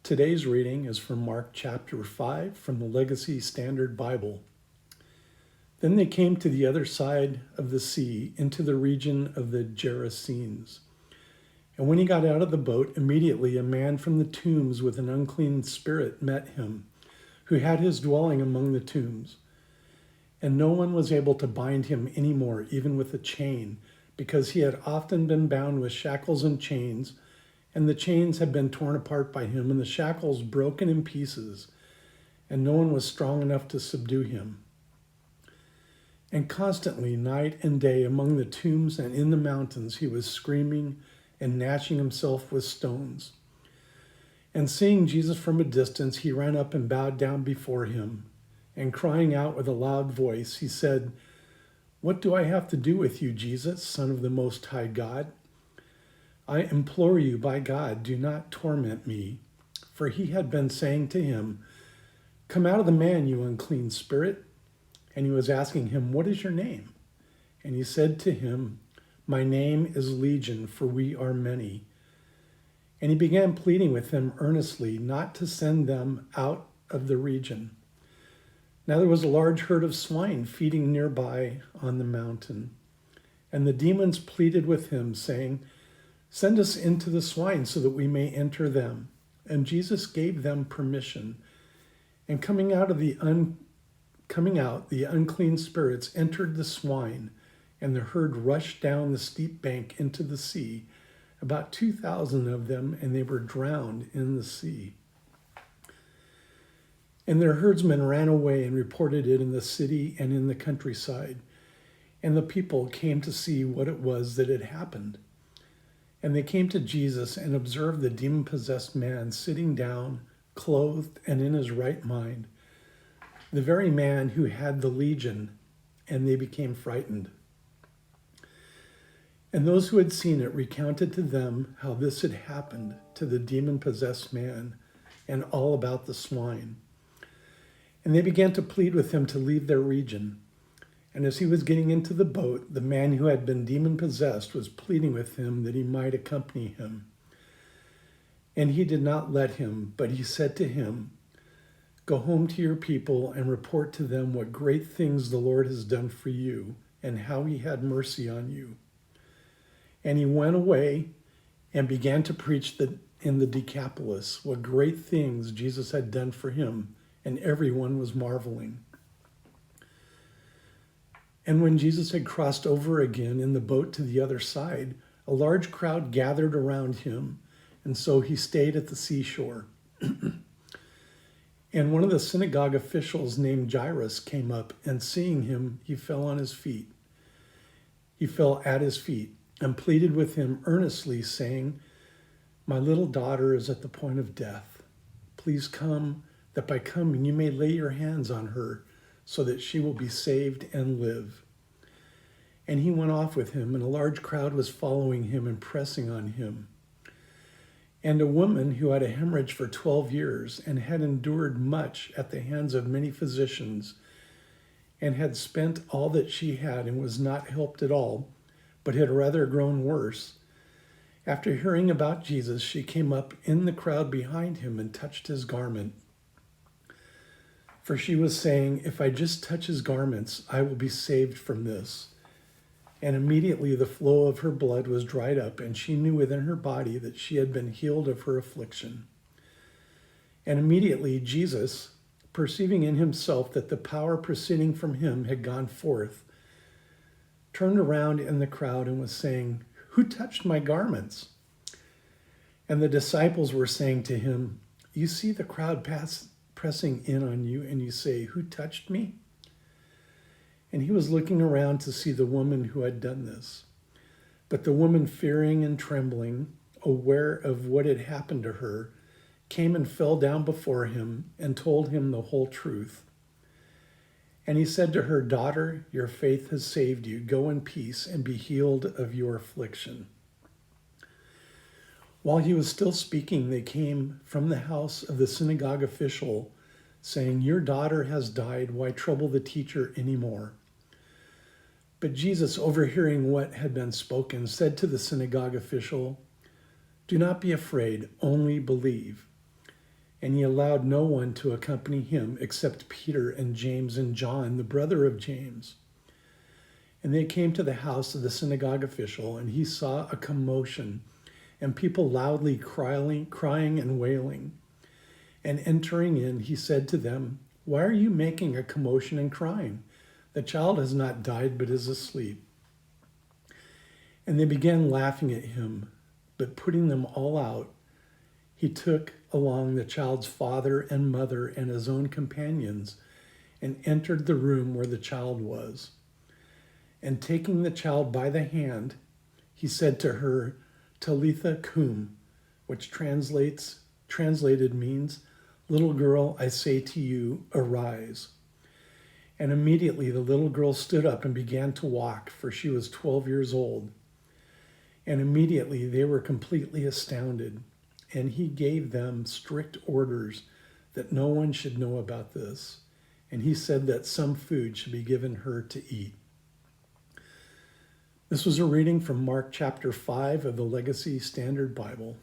Today's reading is from Mark chapter 5 from the Legacy Standard Bible. Then they came to the other side of the sea, into the region of the Gerasenes. And when he got out of the boat, immediately a man from the tombs with an unclean spirit met him, who had his dwelling among the tombs. And no one was able to bind him any more, even with a chain, because he had often been bound with shackles and chains, and the chains had been torn apart by him, and the shackles broken in pieces, and no one was strong enough to subdue him. And constantly, night and day, among the tombs and in the mountains, he was screaming and gnashing himself with stones. And seeing Jesus from a distance, he ran up and bowed down before him, and crying out with a loud voice, he said, "What do I have to do with you, Jesus, Son of the Most High God? I implore you, by God, do not torment me." For he had been saying to him, "Come out of the man, you unclean spirit." And he was asking him, "What is your name?" And he said to him, "My name is Legion, for we are many." And he began pleading with them earnestly not to send them out of the region. Now there was a large herd of swine feeding nearby on the mountain. And the demons pleaded with him, saying, "Send us into the swine so that we may enter them." And Jesus gave them permission. And coming out, the unclean spirits entered the swine, and the herd rushed down the steep bank into the sea, about 2,000 of them, and they were drowned in the sea. And their herdsmen ran away and reported it in the city and in the countryside. And the people came to see what it was that had happened. And they came to Jesus and observed the demon-possessed man sitting down, clothed and in his right mind, the very man who had the legion, and they became frightened. And those who had seen it recounted to them how this had happened to the demon-possessed man, and all about the swine. And they began to plead with him to leave their region. And as he was getting into the boat, the man who had been demon-possessed was pleading with him that he might accompany him. And he did not let him, but he said to him, "Go home to your people and report to them what great things the Lord has done for you, and how he had mercy on you." And he went away and began to preach in the Decapolis what great things Jesus had done for him, and everyone was marveling. And when Jesus had crossed over again in the boat to the other side, a large crowd gathered around him, and so he stayed at the seashore. And one of the synagogue officials named Jairus came up, and seeing him, he fell at his feet, and pleaded with him earnestly, saying, "My little daughter is at the point of death. Please come, that by coming you may lay your hands on her, so that she will be saved and live." And he went off with him, and a large crowd was following him and pressing on him. And a woman who had a hemorrhage for 12 years and had endured much at the hands of many physicians, and had spent all that she had and was not helped at all, but had rather grown worse, after hearing about Jesus, she came up in the crowd behind him and touched his garment. For she was saying, "If I just touch his garments, I will be saved from this." And immediately the flow of her blood was dried up, and she knew within her body that she had been healed of her affliction. And immediately Jesus, perceiving in himself that the power proceeding from him had gone forth, turned around in the crowd and was saying, "Who touched my garments?" And the disciples were saying to him, "You see the crowd pressing in on you, and you say, 'Who touched me?'" And he was looking around to see the woman who had done this. But the woman, fearing and trembling, aware of what had happened to her, came and fell down before him and told him the whole truth. And he said to her, "Daughter, your faith has saved you. Go in peace and be healed of your affliction." While he was still speaking, they came from the house of the synagogue official, saying, "Your daughter has died. Why trouble the teacher anymore?" But Jesus, overhearing what had been spoken, said to the synagogue official, "Do not be afraid, only believe." and he allowed no one to accompany him except Peter and James and John, the brother of James. And they came to the house of the synagogue official, and he saw a commotion and people loudly crying and wailing. And entering in, he said to them, "Why are you making a commotion and crying? The child has not died, but is asleep." And they began laughing at him, but putting them all out, he took along the child's father and mother and his own companions and entered the room where the child was. And taking the child by the hand, he said to her, "Talitha cum," which translated means, "Little girl, I say to you, arise." And immediately the little girl stood up and began to walk, for she was 12 years old. And immediately they were completely astounded, and he gave them strict orders that no one should know about this. And he said that some food should be given her to eat. This was a reading from Mark chapter 5 of the Legacy Standard Bible.